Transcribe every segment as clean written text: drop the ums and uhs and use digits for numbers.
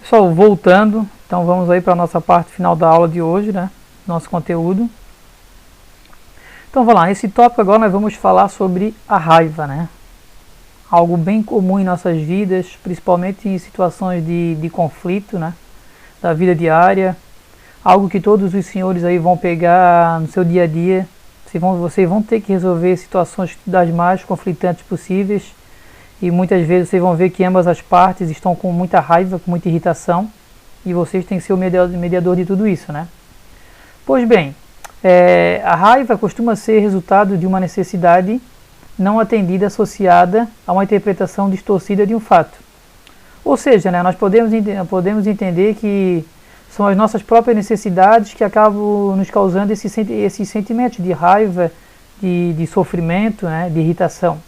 Pessoal, voltando, então vamos aí para a nossa parte final da aula de hoje, né? Nosso conteúdo. Então vamos lá, nesse tópico agora nós vamos falar sobre a raiva, né? Algo bem comum em nossas vidas, principalmente em situações de conflito, né? Da vida diária. Algo que todos os senhores aí vão pegar no seu dia a dia. Vocês vão ter que resolver situações das mais conflitantes possíveis. E muitas vezes vocês vão ver que ambas as partes estão com muita raiva, com muita irritação. E vocês têm que ser o mediador de tudo isso, né? Pois bem, a raiva costuma ser resultado de uma necessidade não atendida associada a uma interpretação distorcida de um fato. Ou seja, né, nós podemos entender que são as nossas próprias necessidades que acabam nos causando esses sentimentos de raiva, de sofrimento, né, de irritação.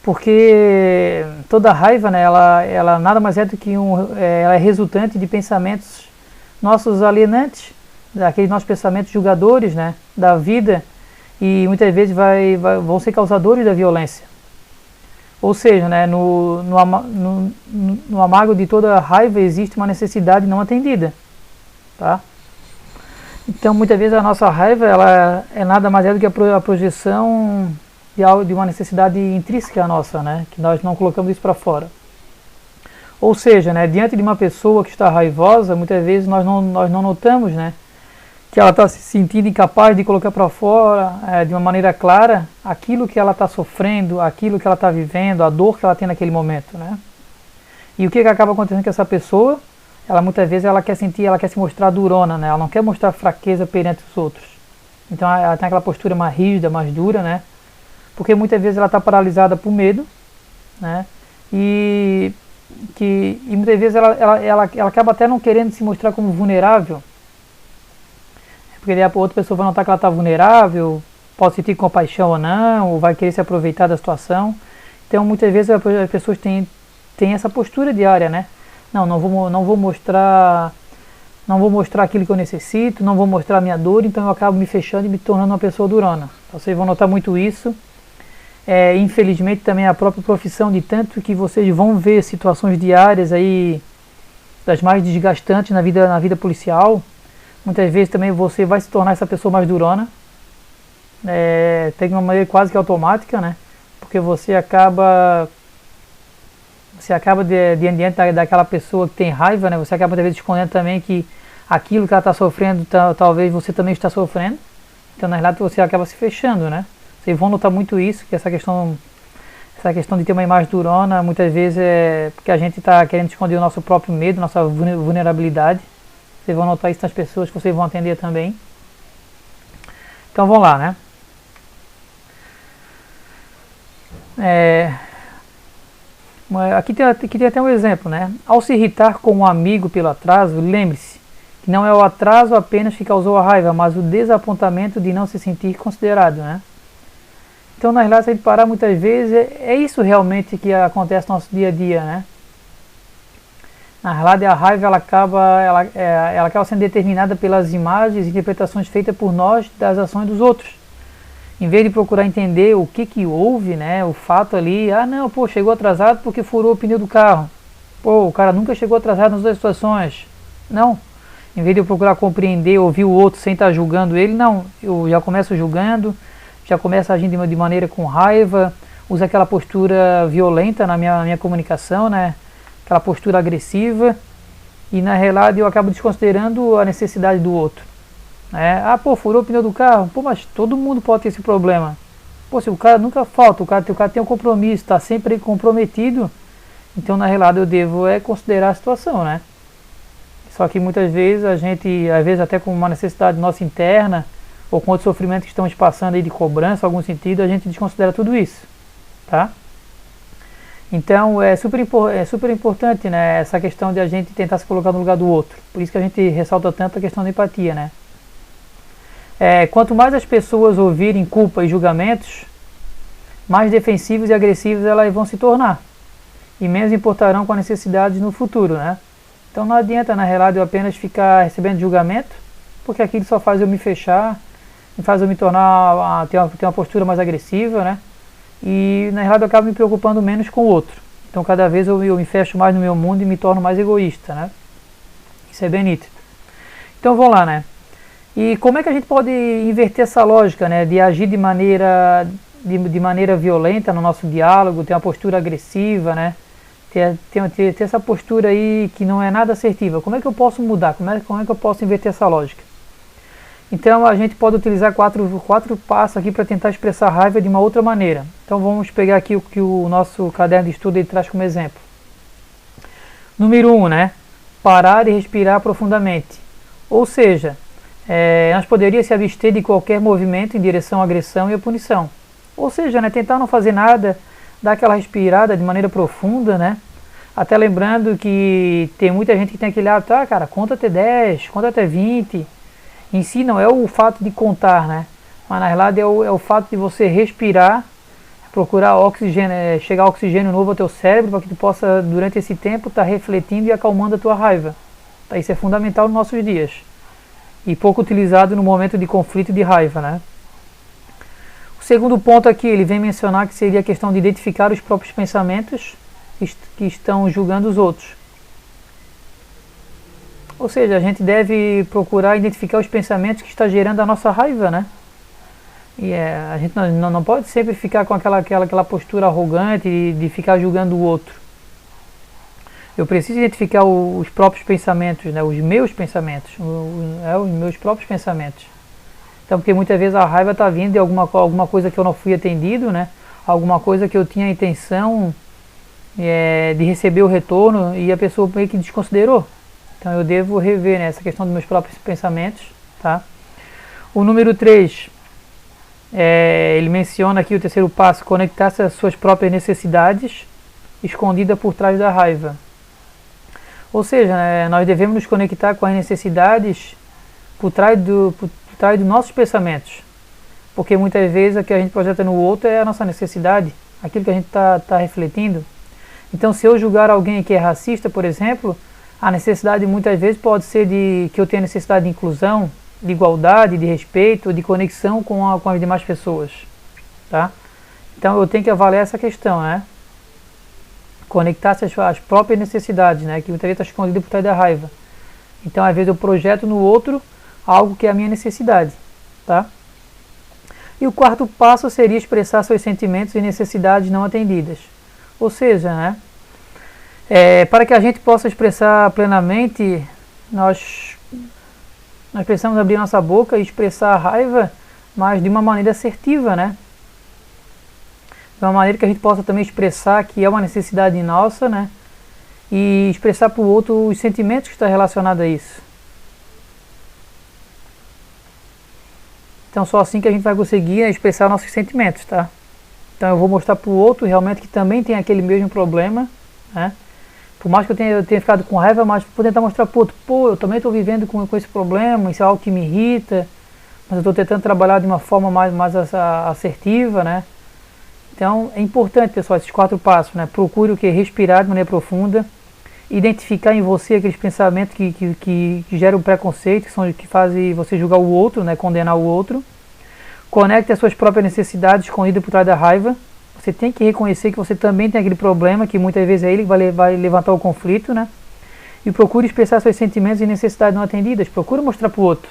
Porque toda raiva, né, ela nada mais é do que ela é resultante de pensamentos nossos alienantes, daqueles nossos pensamentos julgadores, né, da vida, e muitas vezes vão ser causadores da violência. Ou seja, né, no amargo de toda raiva existe uma necessidade não atendida. Tá? Então muitas vezes a nossa raiva ela é nada mais é do que a projeção de uma necessidade intrínseca nossa, né, que nós não colocamos isso para fora. Ou seja, né, diante de uma pessoa que está raivosa, muitas vezes nós não notamos, né, que ela está se sentindo incapaz de colocar para fora de uma maneira clara aquilo que ela está sofrendo, aquilo que ela está vivendo, a dor que ela tem naquele momento, né? E o que acaba acontecendo com essa pessoa? Ela muitas vezes ela quer se mostrar durona, né? Ela não quer mostrar fraqueza perante os outros. Então ela tem aquela postura mais rígida, mais dura, né? Porque muitas vezes ela está paralisada por medo, né? E muitas vezes ela acaba até não querendo se mostrar como vulnerável. Porque a outra pessoa vai notar que ela está vulnerável, pode sentir compaixão ou não, ou vai querer se aproveitar da situação. Então muitas vezes as pessoas têm essa postura diária, né? Não vou mostrar aquilo que eu necessito, não vou mostrar a minha dor, então eu acabo me fechando e me tornando uma pessoa durona. Vocês vão notar muito isso. Infelizmente também a própria profissão, de tanto que vocês vão ver situações diárias aí das mais desgastantes na vida policial. Muitas vezes também você vai se tornar essa pessoa mais durona, tem uma maneira quase que automática, né? Porque você acaba diante daquela pessoa que tem raiva, né? Você acaba muitas vezes escondendo também que aquilo que ela está sofrendo, talvez você também está sofrendo. Então na realidade você acaba se fechando, né? Vocês vão notar muito isso, que essa questão de ter uma imagem durona, muitas vezes é porque a gente está querendo esconder o nosso próprio medo, nossa vulnerabilidade. Vocês vão notar isso nas pessoas que vocês vão atender também. Então vamos lá, né? Aqui tem até um exemplo, né? Ao se irritar com um amigo pelo atraso, lembre-se que não é o atraso apenas que causou a raiva, mas o desapontamento de não se sentir considerado, né? Então na realidade, se a gente parar muitas vezes, é isso realmente que acontece no nosso dia a dia, né? Na realidade, a raiva ela acaba sendo determinada pelas imagens e interpretações feitas por nós das ações dos outros. Em vez de procurar entender o que houve, né, o fato ali, não, pô, chegou atrasado porque furou o pneu do carro. Pô, o cara nunca chegou atrasado nas duas situações. Não. Em vez de eu procurar compreender, ouvir o outro sem estar julgando ele, não. Eu já começo julgando, já começo agindo de maneira com raiva, uso aquela postura violenta na minha comunicação, né? Aquela postura agressiva, e na realidade eu acabo desconsiderando a necessidade do outro. Pô, furou o pneu do carro, pô, mas todo mundo pode ter esse problema. Pô, se o cara nunca falta, o cara tem um compromisso, está sempre comprometido, então na realidade eu devo considerar a situação, né? Só que muitas vezes a gente, às vezes até com uma necessidade nossa interna, ou com outro sofrimento que estamos passando aí de cobrança, em algum sentido, a gente desconsidera tudo isso, tá? Então é super importante, né, essa questão de a gente tentar se colocar no lugar do outro. Por isso que a gente ressalta tanto a questão da empatia, né? Quanto mais as pessoas ouvirem culpa e julgamentos, mais defensivos e agressivos elas vão se tornar. E menos importarão com as necessidades no futuro, né? Então não adianta, na realidade, eu apenas ficar recebendo julgamento, porque aquilo só faz eu me fechar, faz eu me tornar, ter uma postura mais agressiva, né? E na realidade eu acabo me preocupando menos com o outro. Então cada vez eu me fecho mais no meu mundo e me torno mais egoísta, né? Isso é bem nítido. Então vamos lá, né? E como é que a gente pode inverter essa lógica, né? De agir de maneira violenta no nosso diálogo, ter uma postura agressiva, né? Ter essa postura aí que não é nada assertiva. Como é que eu posso mudar? Como é que eu posso inverter essa lógica? Então a gente pode utilizar quatro passos aqui para tentar expressar raiva de uma outra maneira. Então vamos pegar aqui o que o nosso caderno de estudo ele traz como exemplo. Número 1, né? Parar e respirar profundamente. Ou seja, nós poderíamos se abster de qualquer movimento em direção à agressão e à punição. Ou seja, né, tentar não fazer nada, dar aquela respirada de maneira profunda, né? Até lembrando que tem muita gente que tem aquele hábito, cara, conta até 10, conta até 20. Em si não é o fato de contar, né? Mas na realidade é o fato de você respirar, procurar oxigênio, chegar oxigênio novo ao teu cérebro para que tu possa, durante esse tempo, estar refletindo e acalmando a tua raiva. Tá? Isso é fundamental nos nossos dias. E pouco utilizado no momento de conflito e de raiva, né? O segundo ponto aqui, ele vem mencionar que seria a questão de identificar os próprios pensamentos que estão julgando os outros. Ou seja, a gente deve procurar identificar os pensamentos que estão gerando a nossa raiva, né? E a gente não pode sempre ficar com aquela postura arrogante de ficar julgando o outro. Eu preciso identificar os próprios pensamentos, né? Os meus pensamentos, os meus próprios pensamentos. Então, porque muitas vezes a raiva está vindo de alguma coisa que eu não fui atendido, né? Alguma coisa que eu tinha a intenção de receber o retorno e a pessoa meio que desconsiderou. Então eu devo rever, né, essa questão dos meus próprios pensamentos, tá? O número 3, ele menciona aqui o terceiro passo, conectar-se às suas próprias necessidades, escondida por trás da raiva. Ou seja, né, nós devemos nos conectar com as necessidades por trás dos nossos pensamentos. Porque muitas vezes o que a gente projeta no outro é a nossa necessidade, aquilo que a gente está refletindo. Então se eu julgar alguém que é racista, por exemplo, a necessidade muitas vezes pode ser que eu tenha necessidade de inclusão, de igualdade, de respeito, de conexão com as demais pessoas, tá? Então eu tenho que avaliar essa questão, né? Conectar-se às próprias necessidades, né? Que muitas vezes está escondido por trás da raiva. Então às vezes eu projeto no outro algo que é a minha necessidade, tá? E o quarto passo seria expressar seus sentimentos e necessidades não atendidas. Ou seja, né? Para que a gente possa expressar plenamente, nós precisamos abrir nossa boca e expressar a raiva, mas de uma maneira assertiva, né? De uma maneira que a gente possa também expressar que é uma necessidade nossa, né? E expressar para o outro os sentimentos que estão relacionados a isso. Então só assim que a gente vai conseguir expressar nossos sentimentos, tá? Então eu vou mostrar para o outro realmente que também tem aquele mesmo problema, né? Por mais que eu tenha ficado com raiva, mas vou tentar mostrar para o outro, eu também estou vivendo com esse problema, isso é algo que me irrita, mas eu estou tentando trabalhar de uma forma mais assertiva, né? Então é importante, pessoal, esses 4 passos, né? Procure o que? Respirar de maneira profunda, identificar em você aqueles pensamentos que geram preconceito, que fazem você julgar o outro, né? Condenar o outro. Conecte as suas próprias necessidades escondidas por trás da raiva. Você tem que reconhecer que você também tem aquele problema, que muitas vezes é ele que vai levantar o conflito, né? E procure expressar seus sentimentos e necessidades não atendidas. Procure mostrar para o outro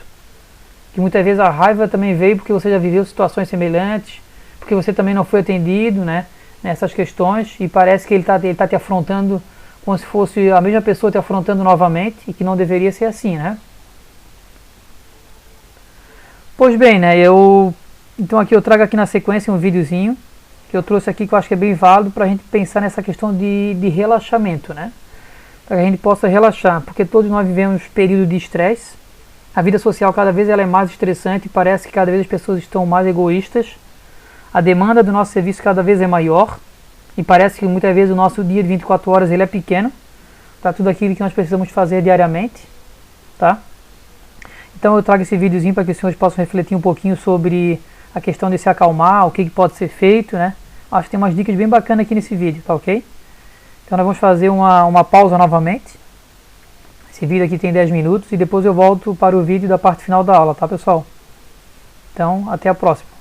que muitas vezes a raiva também veio porque você já viveu situações semelhantes, porque você também não foi atendido, né, nessas questões, e parece que ele tá te afrontando como se fosse a mesma pessoa te afrontando novamente, e que não deveria ser assim, né? Pois bem, né, então aqui eu trago aqui na sequência um videozinho que eu trouxe aqui que eu acho que é bem válido para a gente pensar nessa questão de relaxamento, né? Para que a gente possa relaxar, porque todos nós vivemos período de estresse, a vida social cada vez ela é mais estressante e parece que cada vez as pessoas estão mais egoístas, a demanda do nosso serviço cada vez é maior e parece que muitas vezes o nosso dia de 24 horas ele é pequeno para tudo aquilo que nós precisamos fazer diariamente, tá? Então eu trago esse videozinho para que os senhores possam refletir um pouquinho sobre a questão de se acalmar, o que pode ser feito, né? Acho que tem umas dicas bem bacanas aqui nesse vídeo, tá ok? Então nós vamos fazer uma pausa novamente. Esse vídeo aqui tem 10 minutos e depois eu volto para o vídeo da parte final da aula, tá pessoal? Então, até a próxima.